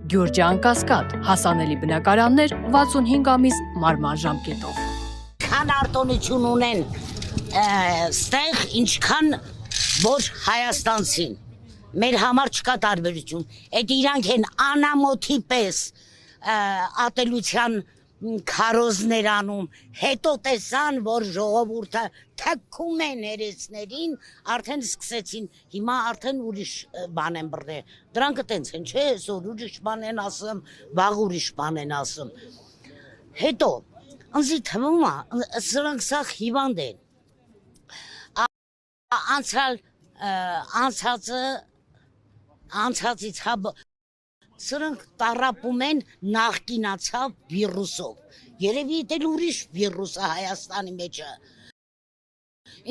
Գյուրջան Կասկադ, հասանելի բնակարաններ 65 ամիս մարման ժամկետով։ Քան արտոնություն ունեն ստեղ, ինչքան որ Հայաստանցին։ Մեր համար չկա տարբերություն։ Այդ իրանք են անամոթի պես ատելության քարոզներ անում, հետո տեսան, որ ժողովուրդը թքում է ներեցներին, արդեն սկսեցին, հիմա արդեն ուրիշ բան են բռնել։ Դրանք տենց են, չէ, այսօր ուրիշ բան են ասում, վաղ ուրիշ բան են ասում։ Հետո, ինձ թվում է, սրանք սաղ հիվանդ են։ Անցածից սրանք տարապում են նախկինացավ վիրուսով։ Երևի դել ուրիշ վիրուս է Հայաստանի մեջը։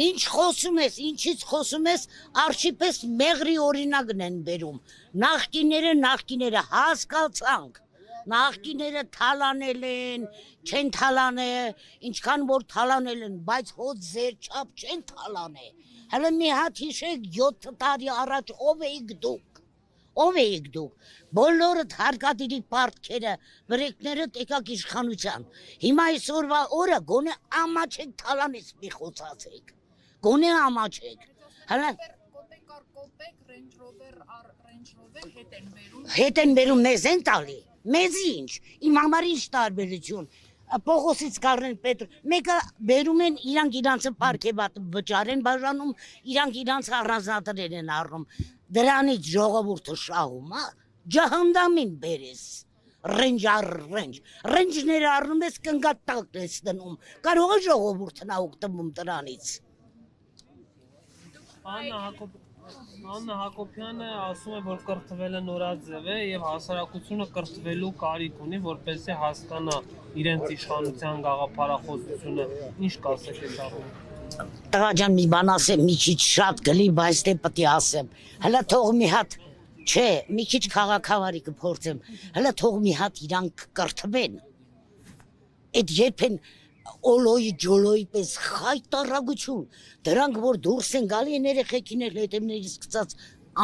Ինչ խոսում ես, ինչից խոսում ես, արշիպես մեղրի օրինակն են բերում։ Նախկիները հասկացանք։ Նախկիները թալանել են, չեն թալանել, ինչքան որ թալանել են, բայց հոտ ձեր չափ չեն թալանել։ Հələ մի հատ հիշեք 7 տարի առաջ ով էիք դուք։ Ով էիք դուք, բոլորդ հարկադիրի պարտքերը, վրեկներդ եկակ իշխանության, հիմա այսօրվա օրը գոնե ամաչեք թալանից մի խոսացեք, գոնե ամաչեք, հետ են բերում, մեզ են տալի, մեզ ինչ, իմ համար ինչ տարբերություն, Պողոսից կարեն պետր, մեկը բերում են իրանք իրանցը պարքեվատ վճար են բաժանում, իրանք իրանցը առանձնատներ են առնում, դրանից ժողովուրդը շահում, ջահանդամին բերես, ռենջները առնում ես կնգատ տակն ես դնում, կարող է ժողովուրդն օգտվում դրանից։ Աննա Հակոբյանը ասում է, որ կրթվել է նորաձև է եւ հասարակությունը կրթվելու կարիք ունի, որպեսզի հասկանա իրենց իշխանության գաղափարախոսությունը, ինչ կասեք այս առումով։ Տղա ջան, մի բան ասեմ, մի քիչ շատ գլի, բայց դե պետք է ասեմ։ Հələ թող մի հատ, չէ, մի քիչ քաղաքավարի կփորձեմ։ Հələ թող մի հատ իրանք կրթվեն։ Այդ երբ են Օլոյի ջոլոյի պես խայտարագություն, դրանք որ դուրս են գալի են երեխեքիներ հետևներից սկսած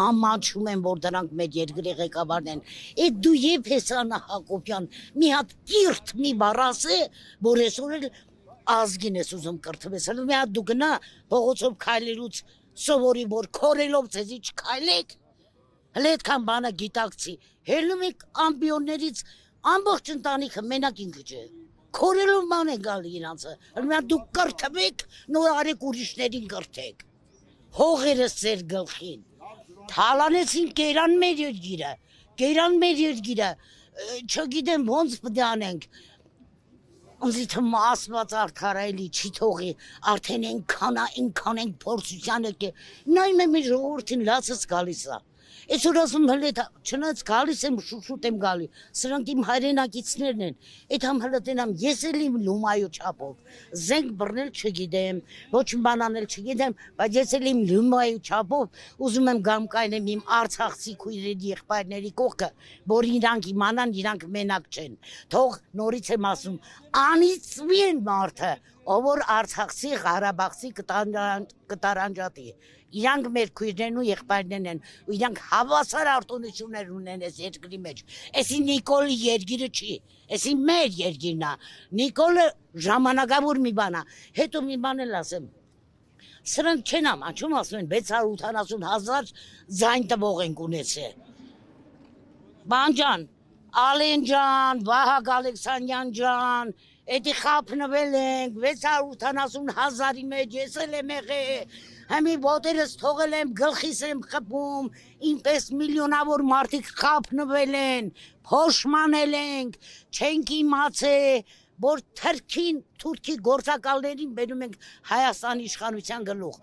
ամաչում են, որ դրանք մեր երկրի ղեկավարն են, այդ դու եվ ես Աննա Հակոբյան, մի հատ կիրթ մի բառ ասե, որ այսօր էլ ազգին ես ուզում կրթվես, հələ մի հատ դու գնա փողոցով քայլելուց սովորի, որ քորելով ձեզի չքայլեք, հələ այդքան բանը գիտակցի, հելնում եք ամբիոններից ամբողջ ընտանիքը մենակ ինքը չէ։ Քորելով ման է գալի իրանցը, դուք կրթվեք, նոր արեք ուրիշներին կրթեք, հողերս ձեր գլխին, թալանեցին կերան մեր երկիրը, չգիտեմ ոնց պտի անենք, ինձի թվում ասված արդարայելի չի թողի, արդեն ենքան ենք փորձությանը կե, նայում եմ իր ժողովրդին լացս գալիս է, այսօր ասում հլե չնայած գալիս եմ շուշուտ եմ գալի, սրանք իմ հայրենակիցներն են, այդ համ հլը տենամ ես էլ իմ լումայու չապով, զենք բռնել չգիտեմ, ոչ բան անել չգիտեմ, բայց ես էլ իմ լումայու չապով ուզում եմ գամ կայնեմ իմ արցախցի քույրերի եղբայրների կողքը, որ իրանք իմանան, իրանք մենակ չեն, թող նորից եմ ասում, անիծվի են մարդը, ով որ Արցախցի, Ղարաբաղցի կտարանջատի, իրանք մեր քույրներն ու եղբայրներն են, ու իրանք հավասար արտոնություններ ունեն այս երկրի մեջ, էսի Նիկոլի երկիրը չի, էսի մեր երկիրն է, Նիկոլը ժամանակավոր մի բան է, հետո մի բան էլ ասեմ, սրանք չեն ամաչում, ասում են 680,000 ձայն տվող ենք ունեցել, բան ջան, Ալեն ջան, Վահագ Ալեքսանյան ջան, էդի խապնվել ենք, 680,000-ի մեջ ես էլ եմ եղել, Համի ոտերս թողել եմ, գլխիս եմ խփում, ինպես միլիոնավոր մարդիկ խապնվել են, փոշմանել ենք, չենք իմացել, որ թուրքի գործակալներին բերում ենք Հայաստանի իշխանության գլուխ,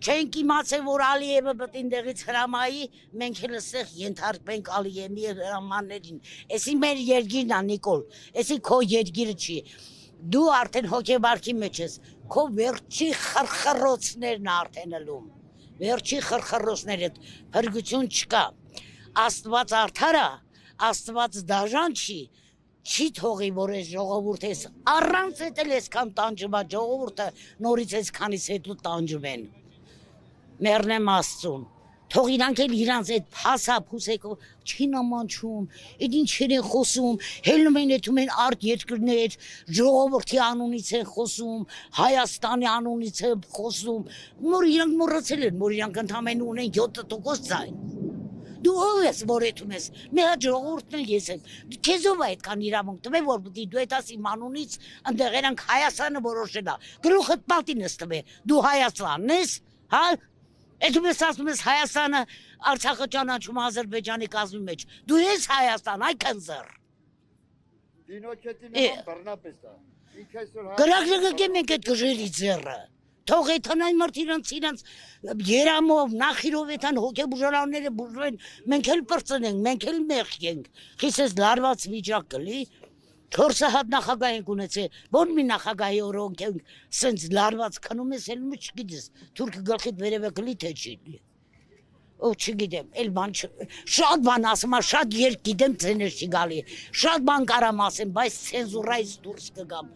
չենք իմացել, որ Ալիևը պետք ինտեղից հրամայի, մենք էլ ստեղ ենթարկվենք Ալիևի հրամաններին, էսի մեր երկիրն է Նիկոլ, էսի քո երկիրը չի, դու արդեն հոգեվարքի մեջ ես, քո վերջի խրխրոցներն արդեն ելում, վերջի խրխրոցները, փրկություն չկա, Աստված արդար է, Աստված դաժան չի թողի, որ այս ժողովուրդը ես առանց էդ էլ այսքան տանջված ժողովուրդը նորից այսքանից հետո տանջվեն, մեռնեմ Աստծուն, Թող իրանք էլ իրանց այդ փասա փուսեկով չի նմանչում, այդ ինչեր են խոսում, հելնում են էթում են արտ երկրներ, ժողովրդի անունից են խոսում, Հայաստանի անունից են խոսում, որ իրանք մոռացել են, որ իրանք ընդամենը ունեն 7% ձայն։ Դու ով ես, որ էթում ես, մի հատ ժողովուրդն էլ ես եմ, քեզ ով է այդքան իրավունք տվել, որ պիտի դու այդ ասի մանունից ընդեղ երանք Հայաստանը որոշել է, գլուխդ պատին ես տվել, դու Հայաստանն ես, հա։ Էդու ես ասում ես Հայաստանը Արցախը ճանաչում Ադրբեջանի կազմի մեջ։ Դու ես Հայաստան, այ քնձր։ Դինոքետի նման բռնապես դա։ Ինքը այսօր Գրակրկե մենք այդ գժերի ձեռը։ Թող էթանային մարդ իրանց երամով, նախիրով էթան հոգեբուժարանները բուժվեն, մենք էլ պրծնենք, մենք էլ մեղք ենք։ Խիսես լարված վիճակ կլի։ 4 հատ նախագահ ենք ունեցել, ո՞ր մի նախագահի օրոնք ենք սենց լարված քնում ես, էլ չգիտես, թուրքը գլխիդ վերևը գլի թե չի։ Ո չգիտեմ, էլ բան շատ բան ասում, շատ երկ գիտեմ ցեներ չի գալի։ Շատ բան կարամ ասեմ, բայց ցենզուրայից դուրս կգամ։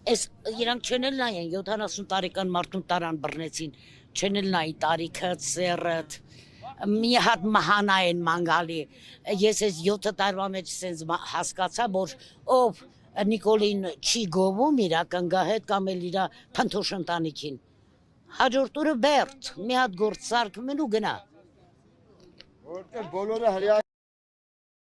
Այս իրանք չեն էլ նայեն 70 տարեկան մարդուն տարան բռնեցին, չեն էլ նայի տարիքը, ծերդ, մի հատ մահանա են մանգալի։ Ես այս 7 տարվա մեջ սենց հասկացա, որ ով Նիկոլին չի գովում իր ակնգահետ կամ էլ իր փնթոշ ընտանիքին։ Հաջորդ օրը բերդ, մի հատ գործ սարքում են ու գնա։ որտեղ բոլորը հրյա